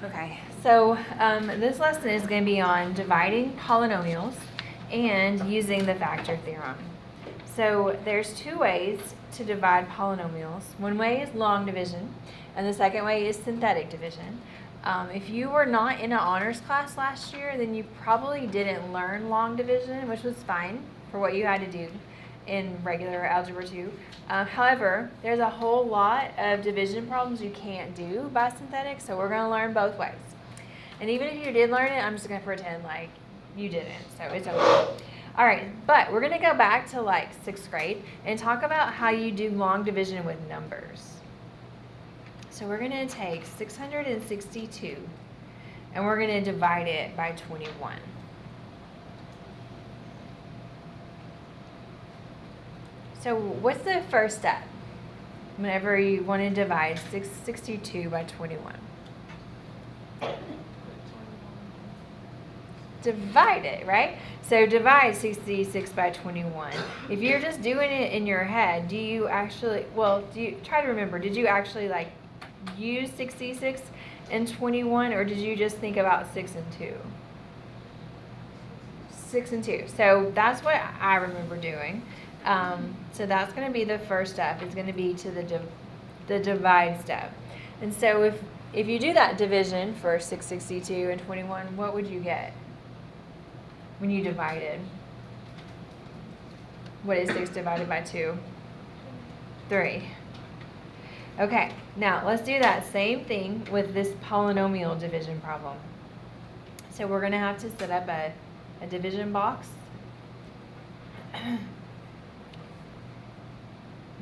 Okay, so this lesson is going to be on dividing polynomials and using the factor theorem. So there's two ways to divide polynomials. One way is long division, and the second way is synthetic division. If you were not in an honors class last year, then you probably didn't learn long division, which was fine for what you had to do in regular Algebra 2. However, there's a whole lot of division problems you can't do by synthetic, so we're going to learn both ways. And even if you did learn it, I'm just going to pretend like you didn't, so it's okay. All right, but we're going to go back to like 6th grade and talk about how you do long division with numbers. So we're going to take 662 and we're going to divide it by 21. So what's the first step whenever you want to divide 662 by 21? Divide it, right? So divide 66 by 21. If you're just doing it in your head, do you actually, try to remember, did you actually like use 66 and 21, or did you just think about 6 and 2? 6 and 2. So that's what I remember doing. So that's going to be the first step. It's going to be to the divide step. And so if you do that division for 662 and 21, what would you get when you divided? What is 6 divided by 2? 3. Okay, now let's do that same thing with this polynomial division problem. So we're going to have to set up a division box.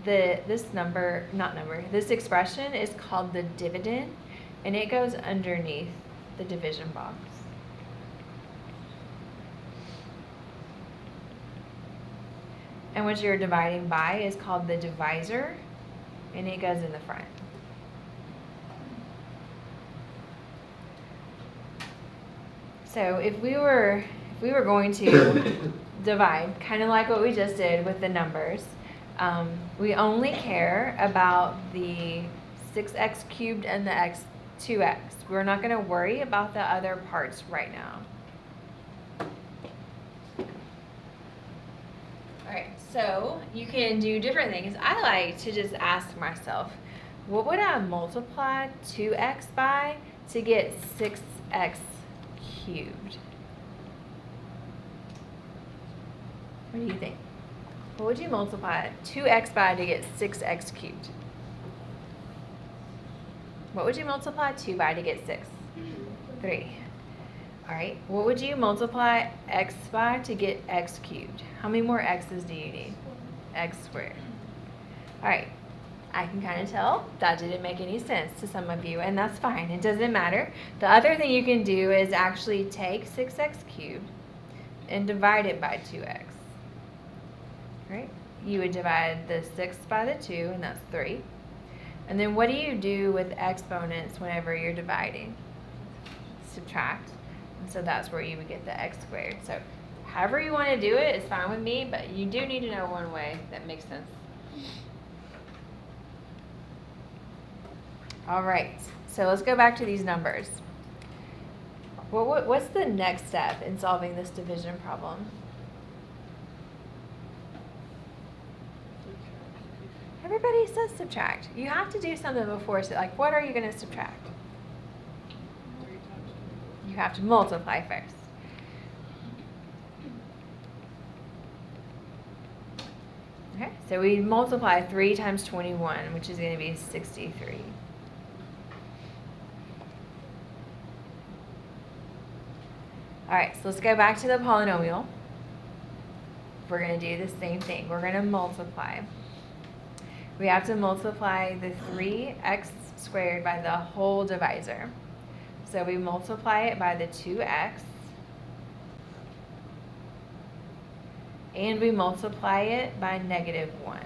This expression is called the dividend, and it goes underneath the division box. And what you're dividing by is called the divisor, and it goes in the front. So if we were going to divide, kind of like what we just did with the numbers, we only care about the 6x cubed and the 2x. We're not going to worry about the other parts right now. Alright, so you can do different things. I like to just ask myself, what would I multiply 2x by to get 6x cubed? What do you think? What would you multiply 2x by to get 6x cubed? What would you multiply 2 by to get 6? 3. All right. What would you multiply x by to get x cubed? How many more x's do you need? X squared. All right. I can kind of tell that didn't make any sense to some of you, and that's fine. It doesn't matter. The other thing you can do is actually take 6x cubed and divide it by 2x. Right? You would divide the 6 by the 2, and that's 3. And then what do you do with exponents whenever you're dividing? Subtract. And so that's where you would get the x squared. So however you want to do it is fine with me, but you do need to know one way that makes sense. All right. So let's go back to these numbers. What's the next step in solving this division problem? Everybody says subtract. You have to do something before, so like what are you going to subtract? You have to multiply first. Okay, so we multiply 3 times 21, which is going to be 63. All right, so let's go back to the polynomial. We're going to do the same thing. We're going to multiply. We have to multiply the 3x squared by the whole divisor. So we multiply it by the 2x. And we multiply it by -1.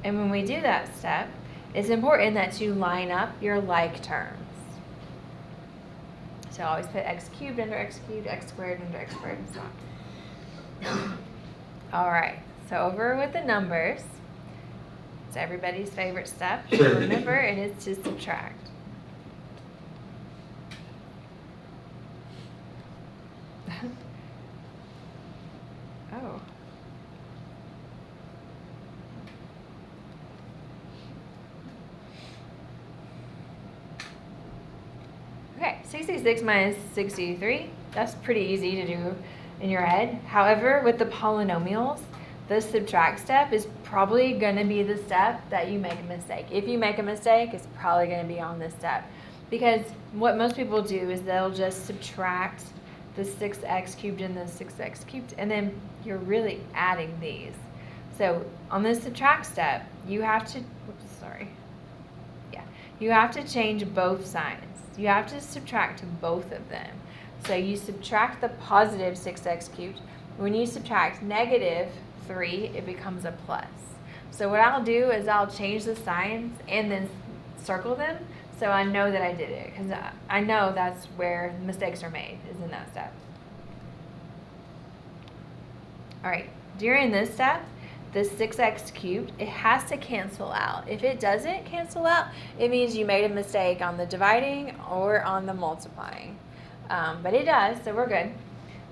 And when we do that step, it's important that you line up your like terms. So always put x cubed under x cubed, x squared under x squared, and so on. All right. So over with the numbers, It's everybody's favorite step. Remember, it is to subtract. Oh. Okay, 66 minus 63, that's pretty easy to do in your head. However, with the polynomials, the subtract step is probably going to be the step that you make a mistake. If you make a mistake, it's probably going to be on this step. Because what most people do is they'll just subtract the 6x cubed and the 6x cubed, and then you're really adding these. So on the subtract step, you have to, you have to change both signs. You have to subtract both of them. So you subtract the positive 6x cubed. When you subtract negative 3, it becomes a plus. So what I'll do is I'll change the signs and then circle them so I know that I did it, because I know that's where mistakes are made, is in that step. All right, during this step, the 6x cubed, it has to cancel out. If it doesn't cancel out, it means you made a mistake on the dividing or on the multiplying. But it does, so we're good.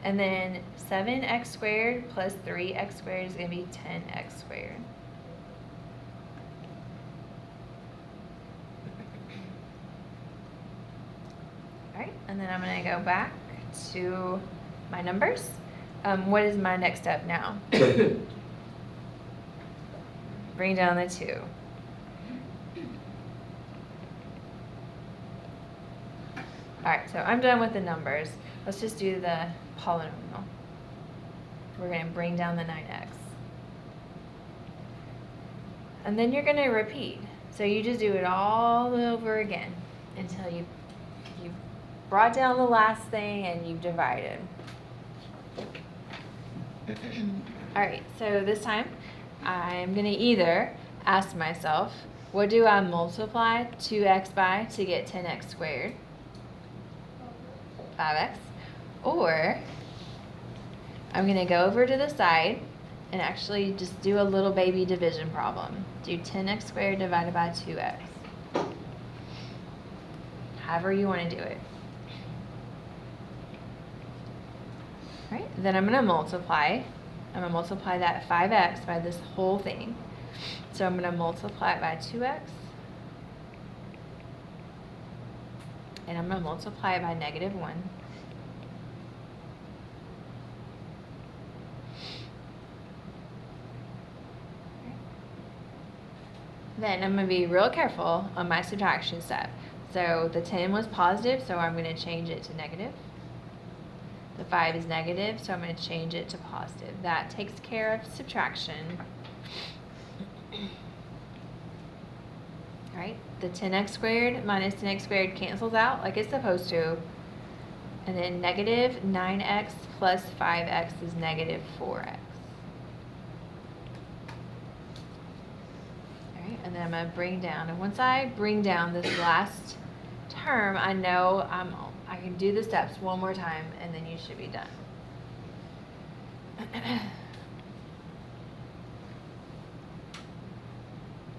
And then 7x squared plus 3x squared is going to be 10x squared. All right, and then I'm going to go back to my numbers. What is my next step now? Bring down the 2. All right, so I'm done with the numbers. Let's just do the polynomial. We're going to bring down the 9x. And then you're going to repeat. So you just do it all over again until you've brought down the last thing and you've divided. All right, so this time I'm going to either ask myself, what do I multiply 2x by to get 10x squared? 5x. Or I'm going to go over to the side and actually just do a little baby division problem. Do 10x squared divided by 2x. However you want to do it. All right, then I'm going to multiply. I'm going to multiply that 5x by this whole thing. So I'm going to multiply it by 2x. And I'm going to multiply it by negative 1. Then I'm going to be real careful on my subtraction step. So the 10 was positive, so I'm going to change it to negative. The 5 is negative, so I'm going to change it to positive. That takes care of subtraction. All right, the 10x squared minus 10x squared cancels out like it's supposed to. And then negative 9x plus 5x is negative 4x. All right, and then I'm going to bring down. And once I bring down this last term, I know I can do the steps one more time, and then you should be done.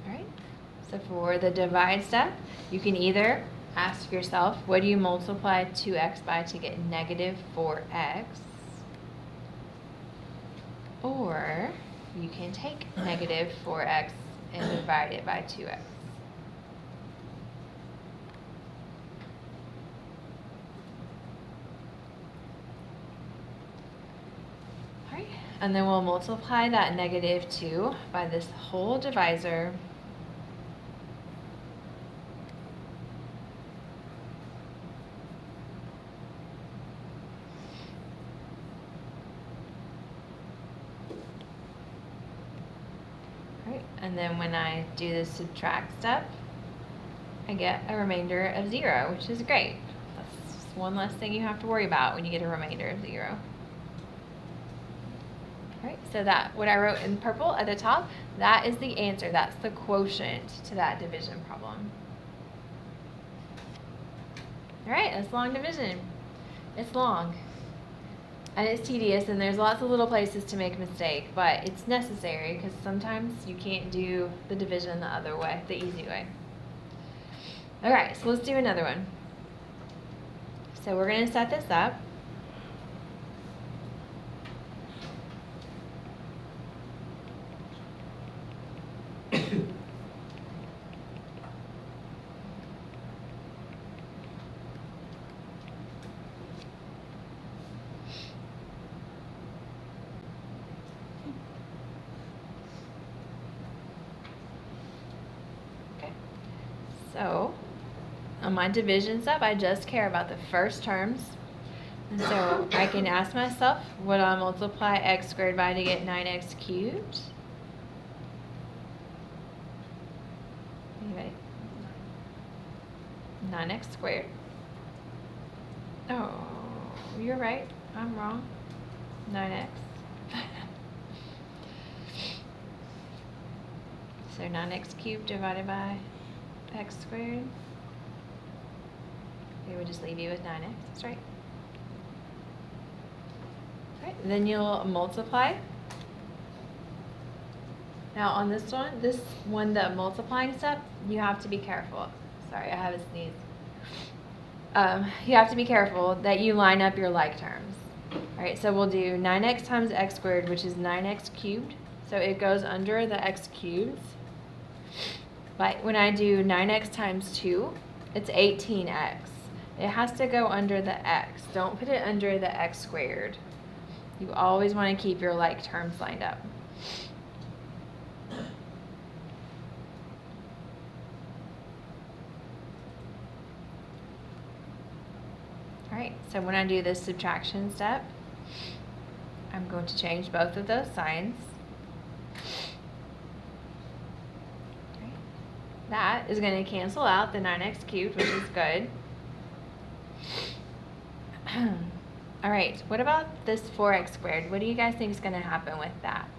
All right, so for the divide step, you can either ask yourself, what do you multiply 2x by to get negative 4x? Or you can take negative 4x and divide it by 2x. And then we'll multiply that negative 2 by this whole divisor. All right, and then when I do the subtract step, I get a remainder of 0, which is great. That's just one less thing you have to worry about when you get a remainder of 0. Right, so that, what I wrote in purple at the top, that is the answer. That's the quotient to that division problem. All right, that's long division. It's long. And it's tedious, and there's lots of little places to make a mistake, but it's necessary because sometimes you can't do the division the other way, the easy way. Okay, so let's do another one. So we're going to set this up. So, on my division step, I just care about the first terms. And so I can ask myself, would I multiply x squared by to get 9x cubed? Anybody? 9x squared. Oh, you're right. I'm wrong. 9x. So 9x cubed divided by x squared. It would just leave you with 9x, that's right. Right, then you'll multiply. Now on this one, the multiplying step, you have to be careful. Sorry, I have a sneeze. You have to be careful that you line up your like terms. All right, so we'll do 9x times x squared, which is 9x cubed. So it goes under the x cubes. But when I do 9x times 2, it's 18x. It has to go under the x. Don't put it under the x squared. You always want to keep your like terms lined up. All right, so when I do this subtraction step, I'm going to change both of those signs. That is going to cancel out the 9x cubed, which is good. All right, what about this 4x squared? What do you guys think is going to happen with that?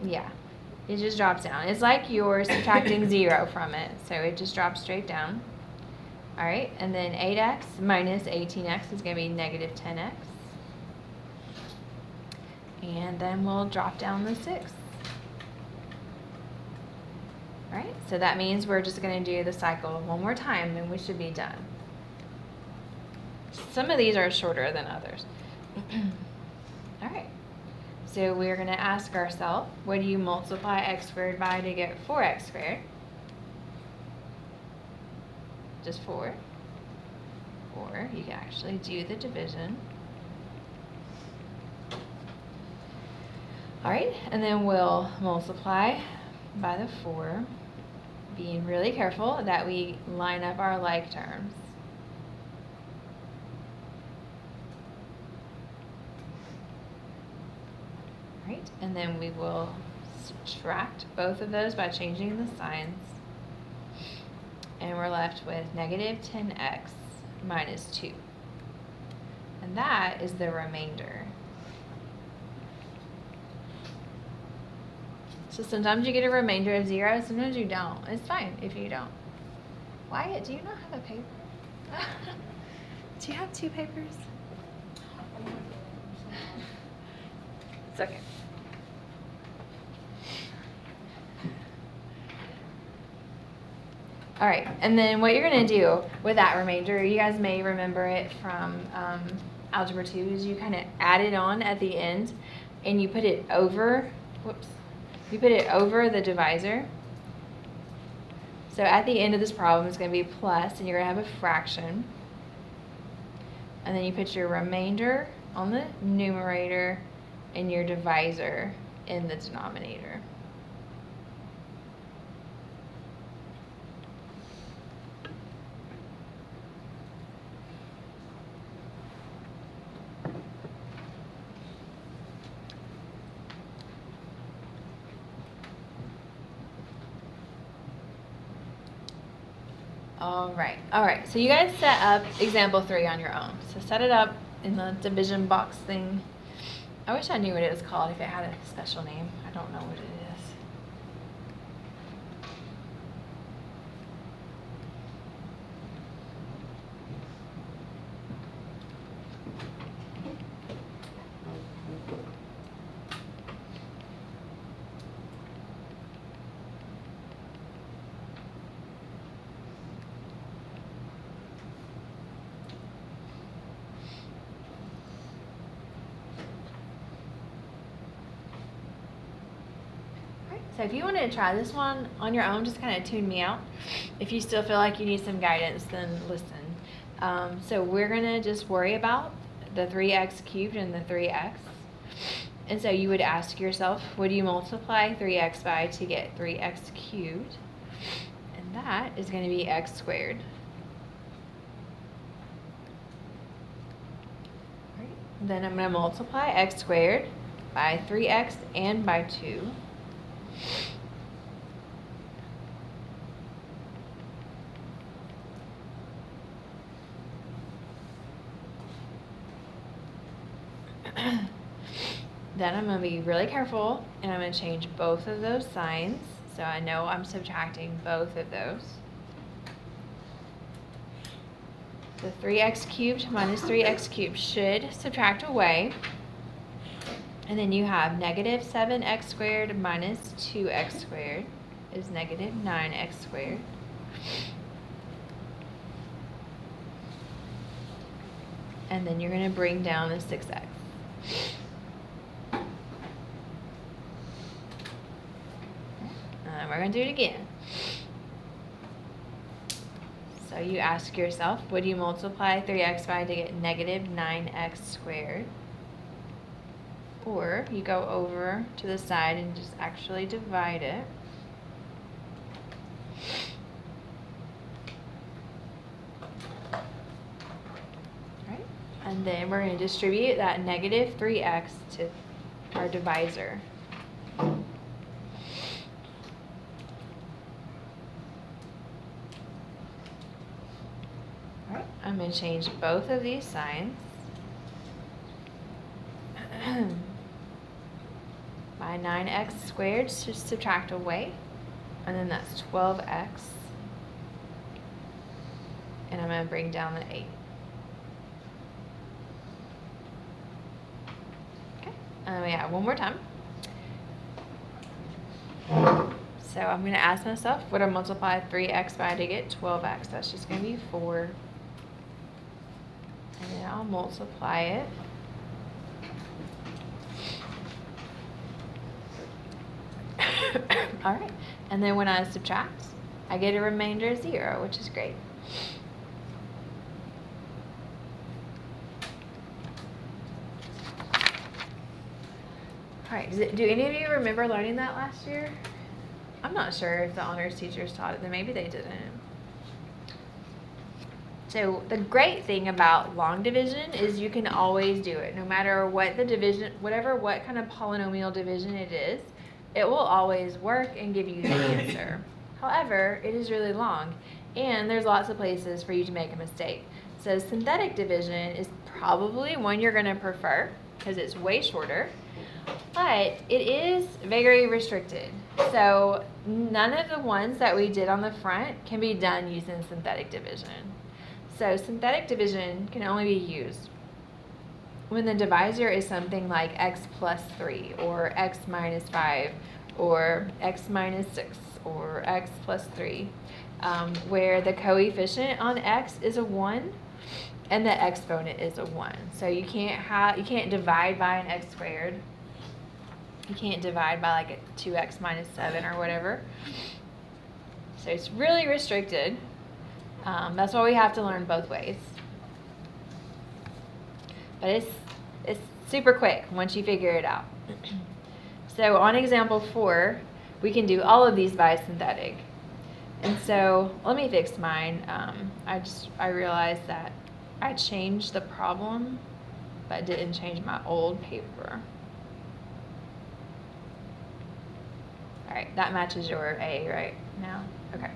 Yeah, it just drops down. It's like you're subtracting 0 from it, so it just drops straight down. All right, and then 8x minus 18x is going to be negative 10x. And then we'll drop down the 6. All right, so that means we're just going to do the cycle one more time and we should be done. Some of these are shorter than others. All right, so we're going to ask ourselves, what do you multiply x squared by to get 4x squared? Just 4. Or you can actually do the division. All right, and then we'll multiply by the 4, being really careful that we line up our like terms. Right, and then we will subtract both of those by changing the signs. And we're left with negative 10x minus 2. And that is the remainder. So sometimes you get a remainder of 0, sometimes you don't. It's fine if you don't. Wyatt, do you not have a paper? Do you have 2 papers? It's okay. All right, and then what you're going to do with that remainder, you guys may remember it from Algebra 2, is you kind of add it on at the end, and you put it over, you put it over the divisor. So at the end of this problem, it's going to be plus, and you're going to have a fraction. And then you put your remainder on the numerator and your divisor in the denominator. All right, so you guys set up example 3 on your own. So set it up in the division box thing. I wish I knew what it was called if it had a special name. I don't know what it is. So if you want to try this one on your own, just kind of tune me out. If you still feel like you need some guidance, then listen. So we're going to just worry about the 3x cubed and the 3x. And so you would ask yourself, what do you multiply 3x by to get 3x cubed? And that is going to be x squared. Right. Then I'm going to multiply x squared by 3x and by 2. Then I'm going to be really careful, and I'm going to change both of those signs, so I know I'm subtracting both of those. The 3x cubed minus 3x cubed should subtract away, and then you have negative 7x squared minus 2x squared is negative 9x squared. And then you're going to bring down the 6x. And we're going to do it again. So you ask yourself, what do you multiply 3x by to get negative 9x squared? Or you go over to the side and just actually divide it. Right? And then we're going to distribute that negative 3x to our divisor. I'm going to change both of these signs. My 9x squared should subtract away, and then that's 12x. And I'm going to bring down the 8. Okay, yeah, one more time. So I'm going to ask myself, what do I multiply 3x by to get 12x? That's just going to be 4. And then I'll multiply it. All right, and then when I subtract, I get a remainder of 0, which is great. All right, do any of you remember learning that last year? I'm not sure if the honors teachers taught it, then maybe they didn't. So the great thing about long division is you can always do it, no matter what the division, what kind of polynomial division it is, it will always work and give you the answer. However, it is really long, and there's lots of places for you to make a mistake. So synthetic division is probably one you're going to prefer because it's way shorter, but it is very restricted. So none of the ones that we did on the front can be done using synthetic division. So synthetic division can only be used when the divisor is something like x plus 3 or x minus 5 or x minus 6 or x plus 3, where the coefficient on x is a 1 and the exponent is a 1. So you can't divide by an x squared. You can't divide by like a 2x minus 7 or whatever. So it's really restricted. That's why we have to learn both ways. But it's super quick once you figure it out. So on example 4, we can do all of these by synthetic. And so let me fix mine. I realized that I changed the problem, but didn't change my old paper. All right, that matches your A right now. Okay.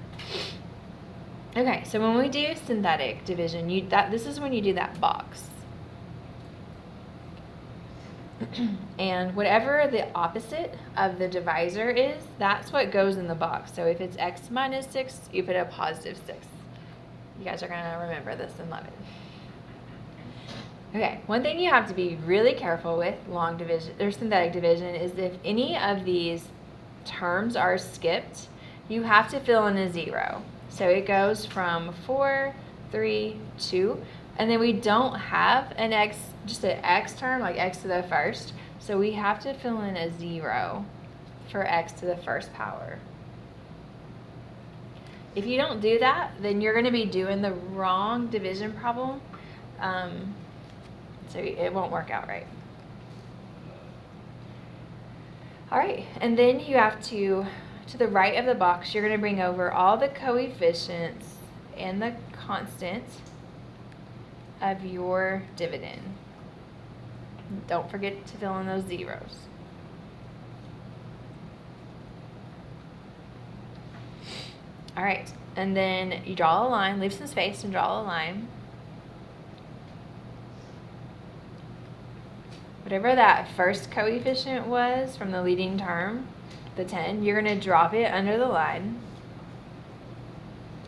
Okay, so when we do synthetic division, this is when you do that box. And whatever the opposite of the divisor is, that's what goes in the box. So if it's x minus 6, you put a positive 6. You guys are going to remember this and love it. Okay, one thing you have to be really careful with long division or synthetic division is if any of these terms are skipped, you have to fill in a 0. So it goes from 4, 3, 2, and then we don't have an x, just an x term, like x to the first, so we have to fill in a 0 for x to the first power. If you don't do that, then you're going to be doing the wrong division problem, so it won't work out right. All right, and then you have to the right of the box, you're going to bring over all the coefficients and the constant of your dividend. Don't forget to fill in those zeros. All right, and then you draw a line, leave some space and draw a line. Whatever that first coefficient was from the leading term, the 10, you're going to drop it under the line.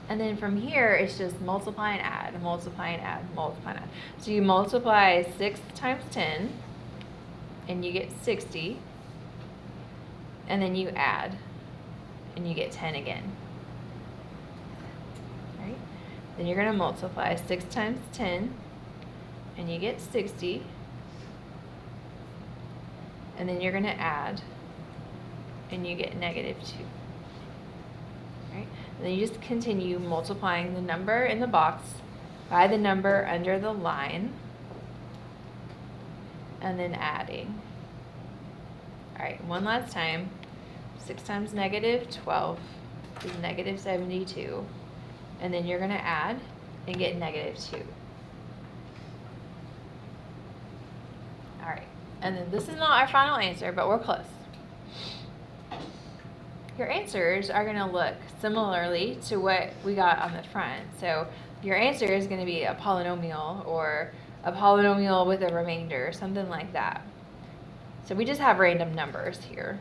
And then from here, it's just multiply and add, multiply and add, multiply and add. So you multiply 6 times 10, and you get 60. And then you add, and you get 10 again. Right? Then you're going to multiply 6 times 10, and you get 60. And then you're going to add, and you get -2. Right? And then you just continue multiplying the number in the box by the number under the line, and then adding. All right, one last time. 6 times -12 is -72. And then you're going to add and get -2. All right, and then this is not our final answer, but we're close. Your answers are going to look similarly to what we got on the front. So your answer is going to be a polynomial or a polynomial with a remainder, something like that. So we just have random numbers here.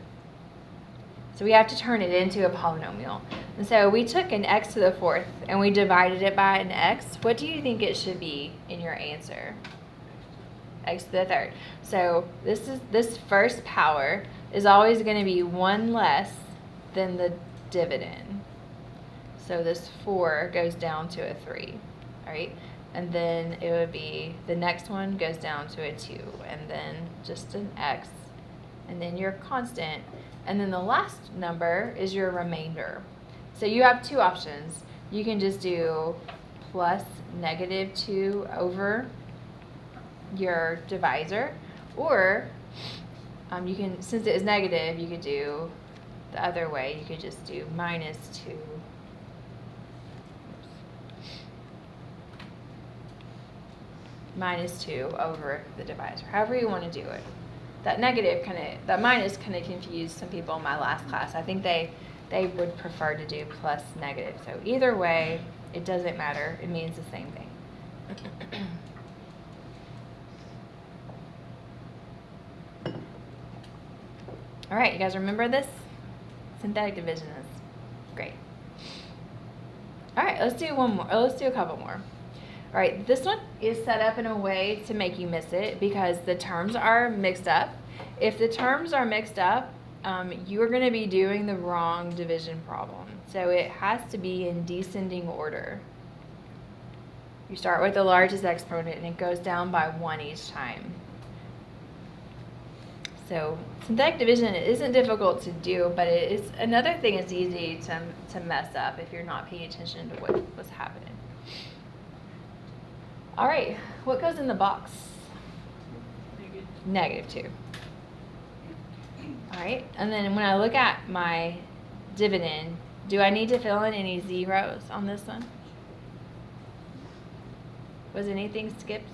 So we have to turn it into a polynomial. And so we took an x to the 4th and we divided it by an x. What do you think it should be in your answer? X to the 3rd. So this first power is always going to be 1 less than the dividend. So this 4 goes down to a 3, all right? And then it would be, the next one goes down to a 2, and then just an x, and then your constant, and then the last number is your remainder. So you have two options. You can just do plus -2 over your divisor, or you can, since it is negative, you could do the other way. You could just do -2 over the divisor, however you want to do it. That minus kind of confused some people in my last class. I think they would prefer to do plus negative. So either way, it doesn't matter. It means the same thing. All right, you guys remember this? Synthetic division is great. All right, let's do one more. Let's do a couple more. All right, this one is set up in a way to make you miss it because the terms are mixed up. If the terms are mixed up, you are going to be doing the wrong division problem. So it has to be in descending order. You start with the largest exponent and it goes down by 1 each time. So synthetic division isn't difficult to do, but it is another thing it's easy to mess up if you're not paying attention to what's happening. All right, what goes in the box? -2. All right, and then when I look at my dividend, do I need to fill in any zeros on this one? Was anything skipped?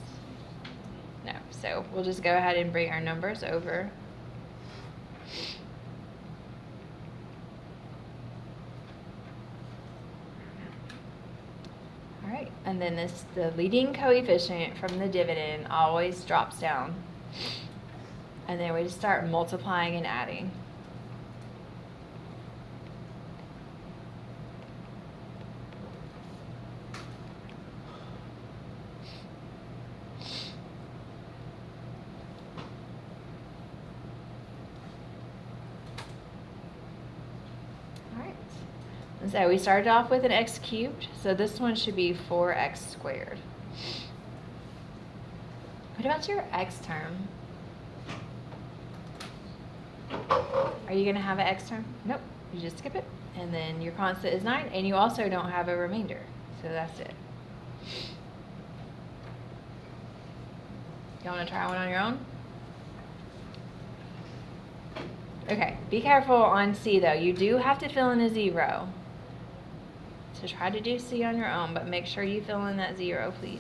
No, so we'll just go ahead and bring our numbers over. All right, and then the leading coefficient from the dividend always drops down. And then we just start multiplying and adding. And so we started off with an x cubed, so this one should be 4x squared. What about your x term? Are you going to have an x term? Nope. You just skip it. And then your constant is 9, and you also don't have a remainder. So that's it. You want to try one on your own? Okay, be careful on C though. You do have to fill in a 0. So try to do C on your own, but make sure you fill in that 0, please.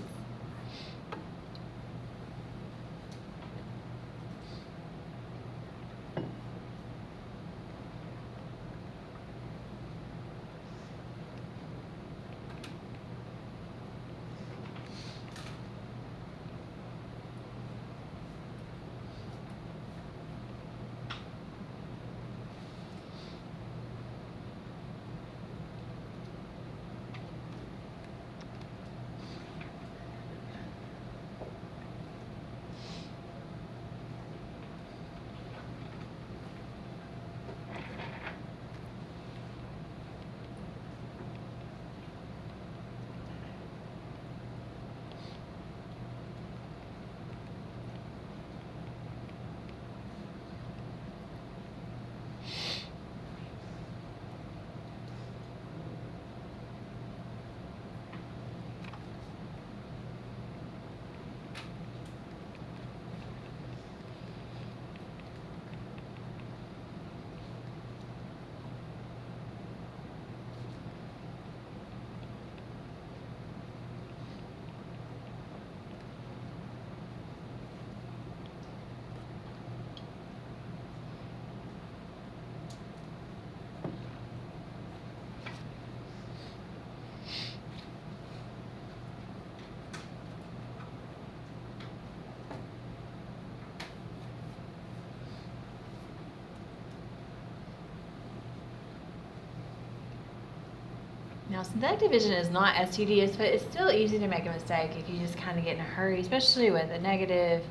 Now, synthetic division is not as tedious, but it's still easy to make a mistake if you just kind of get in a hurry, especially with a negative.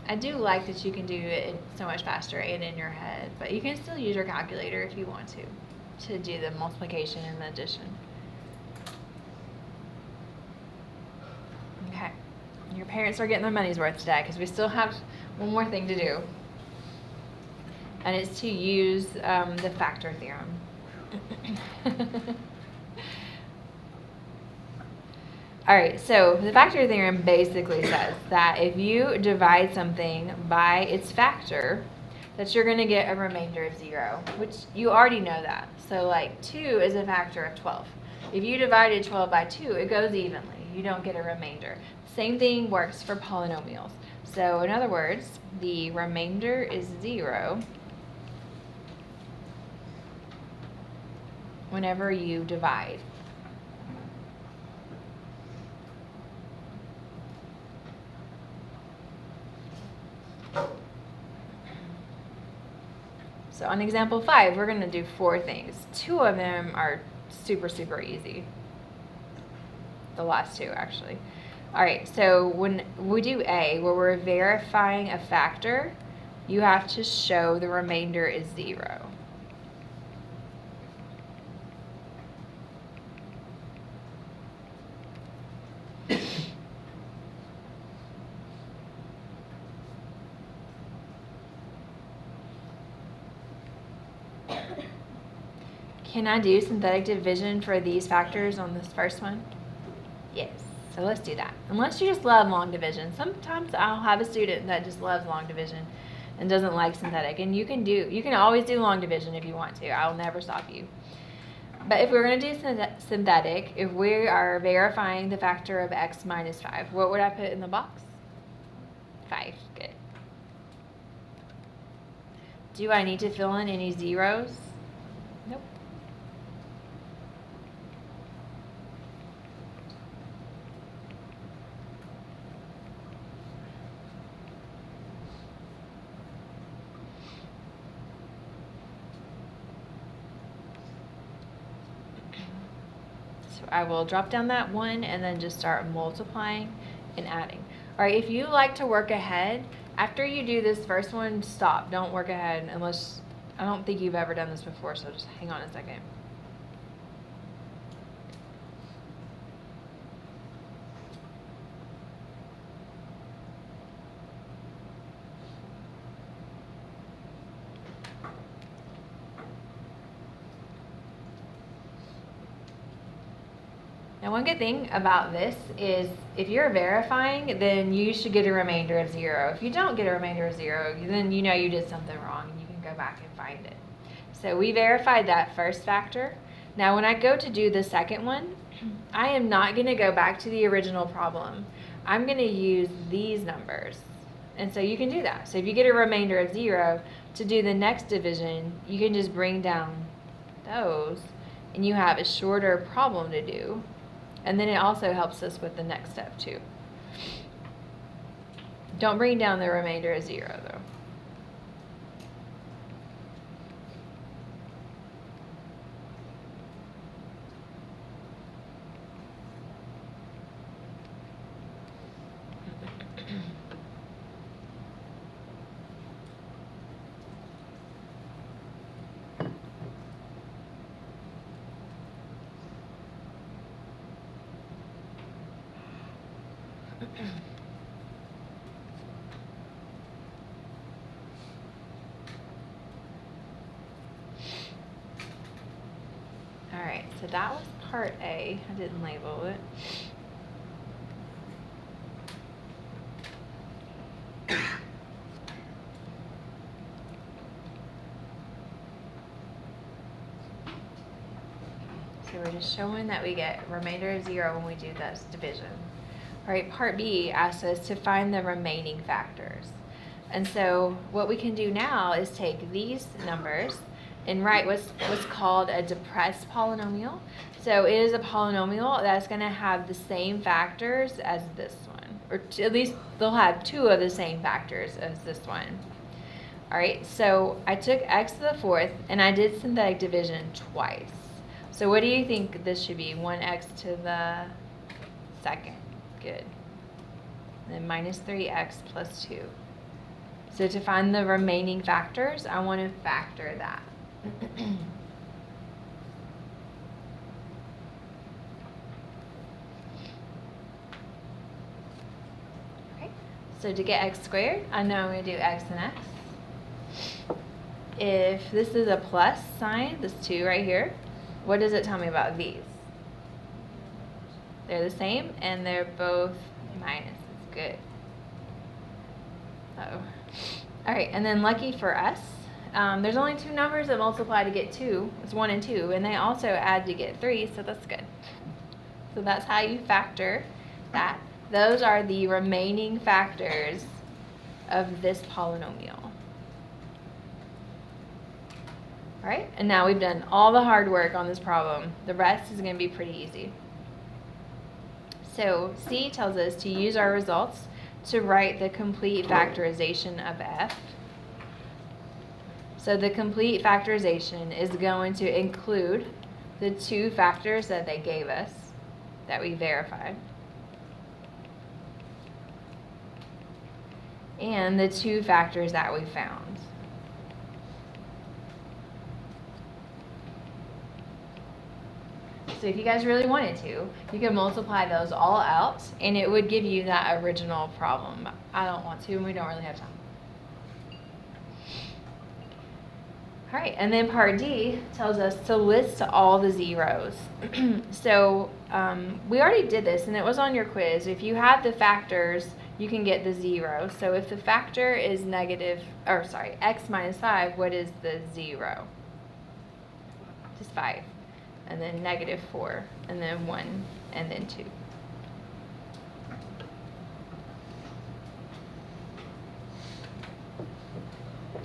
I do like that you can do it so much faster and in your head, but you can still use your calculator if you want to do the multiplication and the addition. Okay, your parents are getting their money's worth today because we still have one more thing to do, and it's to use the factor theorem. All right, so the factor theorem basically says that if you divide something by its factor, that you're going to get a remainder of 0, which you already know that. So like 2 is a factor of 12. If you divided 12 by 2, it goes evenly. You don't get a remainder. Same thing works for polynomials. So in other words, the remainder is 0 whenever you divide. So on example 5, we're going to do 4 things. 2 of them are super, super easy. The last 2, actually. All right, so when we do A, where we're verifying a factor, you have to show the remainder is 0. Can I do synthetic division for these factors on this first one? Yes. So let's do that. Unless you just love long division. Sometimes I'll have a student that just loves long division and doesn't like synthetic. And you can always do long division if you want to. I'll never stop you. But if we're going to do synthetic, if we are verifying the factor of x minus 5, what would I put in the box? 5. Good. Do I need to fill in any zeros? Nope. So I will drop down that 1 and then just start multiplying and adding. All right, if you like to work ahead, after you do this first one, stop. Don't work ahead unless, I don't think you've ever done this before, so just hang on a second. Now, one good thing about this is if you're verifying, then you should get a remainder of 0. If you don't get a remainder of 0, then you know you did something wrong and you can go back and find it. So we verified that first factor. Now, when I go to do the second one, I am not going to go back to the original problem. I'm going to use these numbers. And so you can do that. So if you get a remainder of 0, to do the next division, you can just bring down those, and you have a shorter problem to do. And then it also helps us with the next step too. Don't bring down the remainder of 0 though. Alright, so that was part A. I didn't label it. So we're just showing that we get remainder of 0 when we do this division. Alright, part B asks us to find the remaining factors. And so what we can do now is take these numbers and write what's called a depressed polynomial. So it is a polynomial that's going to have the same factors as this one. Or at least they'll have 2 of the same factors as this one. Alright, so I took x to the 4th and I did synthetic division twice. So what do you think this should be? 1x to the 2nd. Good. Then minus 3x plus 2. So to find the remaining factors, I want to factor that. Okay. So to get x squared, I know I'm going to do x and x. If this is a plus sign, this 2 right here, what does it tell me about these? They're the same, and they're both minus. It's good. Uh-oh. All right, and then lucky for us, there's only 2 numbers that multiply to get 2. It's 1 and 2, and they also add to get 3, so that's good. So that's how you factor that. Those are the remaining factors of this polynomial. All right, and now we've done all the hard work on this problem. The rest is going to be pretty easy. So C tells us to use our results to write the complete factorization of f. So the complete factorization is going to include the 2 factors that they gave us that we verified, and the 2 factors that we found. So if you guys really wanted to, you could multiply those all out, and it would give you that original problem. I don't want to, and we don't really have time. All right, and then part D tells us to list all the zeros. So we already did this, and it was on your quiz. If you have the factors, you can get the 0. So if the factor is x minus 5, what is the 0? Just 5. And then negative 4, and then 1, and then 2.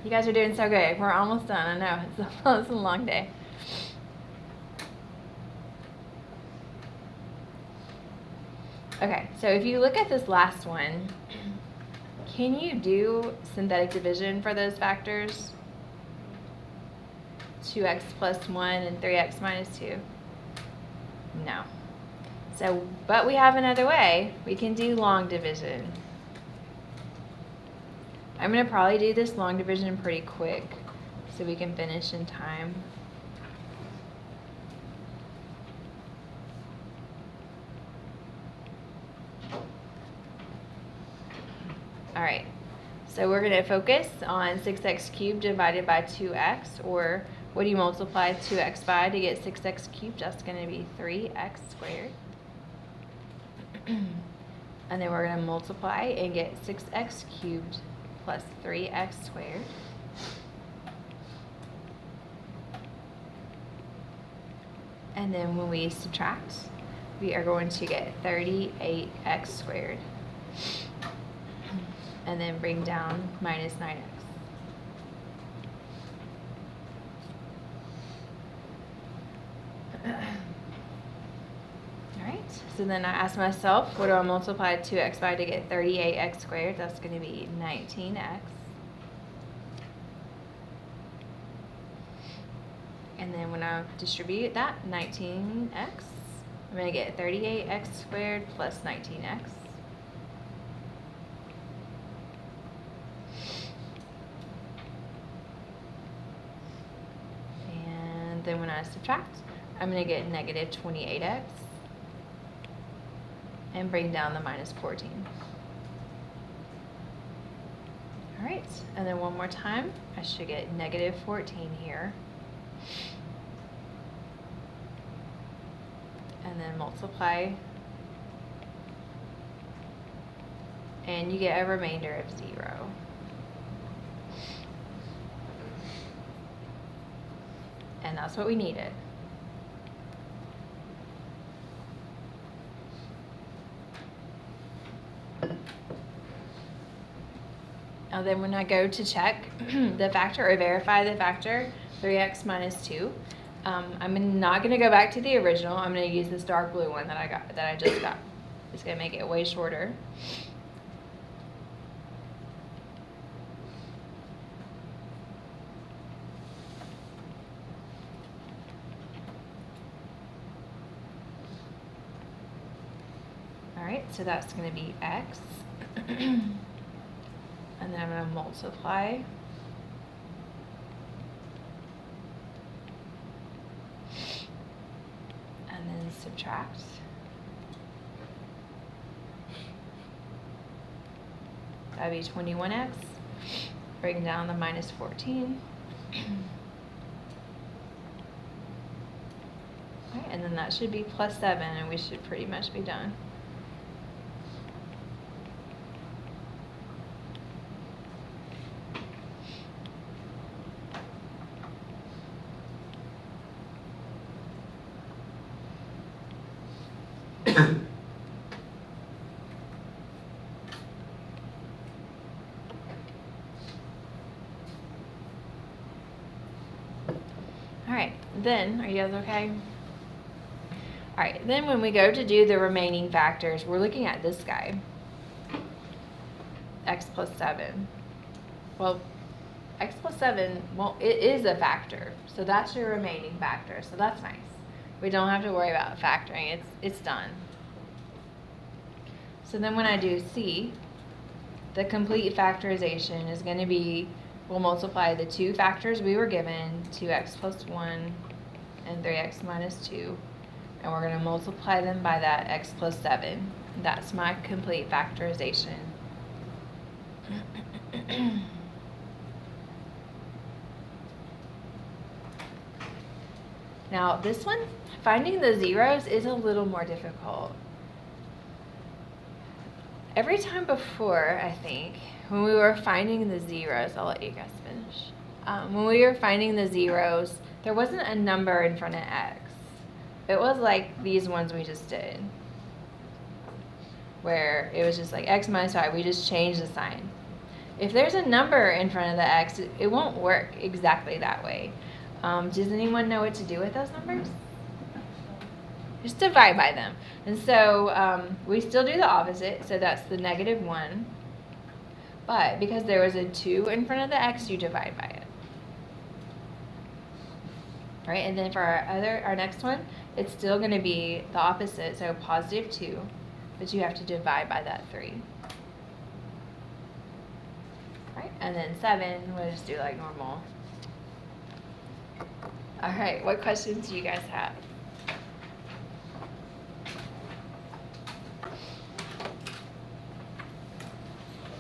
You guys are doing so good. We're almost done. I know, it's a long day. Okay, so if you look at this last one, can you do synthetic division for those factors? 2x plus 1 and 3x minus 2? No. So, but we have another way. We can do long division. I'm going to probably do this long division pretty quick so we can finish in time. All right. So we're going to focus on 6x cubed divided by 2x, or what do you multiply 2x by to get 6x cubed? That's going to be 3x squared. And then we're going to multiply and get 6x cubed plus 3x squared. And then when we subtract, we are going to get 38x squared. And then bring down minus 9x. Alright, so then I ask myself, what do I multiply 2x by to get 38x squared? That's going to be 19x. And then when I distribute that, 19x, I'm going to get 38x squared plus 19x. And then when I subtract, I'm going to get negative 28x and bring down the minus 14. All right, and then one more time, I should get negative 14 here. And then multiply, and you get a remainder of 0. And that's what we needed. Now then when I go to check the factor or verify the factor, 3x minus 2, I'm not going to go back to the original. I'm going to use this dark blue one that I just got. It's going to make it way shorter. All right, so that's going to be x. And then I'm going to multiply. And then subtract. That would be 21x. Bring down the minus 14. All right, and then that should be plus 7, and we should pretty much be done. Alright, then, are you guys okay? Alright, then when we go to do the remaining factors, we're looking at this guy. X plus 7. Well, x plus 7, well, it is a factor. So that's your remaining factor. So that's nice. We don't have to worry about factoring. It's done. So then when I do C, the complete factorization is going to be, we'll multiply the two factors we were given, 2x plus 1 and 3x minus 2, and we're going to multiply them by that x plus 7. That's my complete factorization. Now this one, finding the zeros is a little more difficult. Every time before, I think, when we were finding the zeros, I'll let you guys finish. When we were finding the zeros, there wasn't a number in front of x. It was like these ones we just did, where it was just like x minus y, we just changed the sign. If there's a number in front of the x, it won't work exactly that way. Does anyone know what to do with those numbers? Just divide by them. And so we still do the opposite, so that's the negative 1. But because there was a 2 in front of the x, you divide by it. All right, and then for our next one, it's still going to be the opposite, so positive 2, but you have to divide by that 3. All right, and then 7, we'll just do like normal. All right, what questions do you guys have?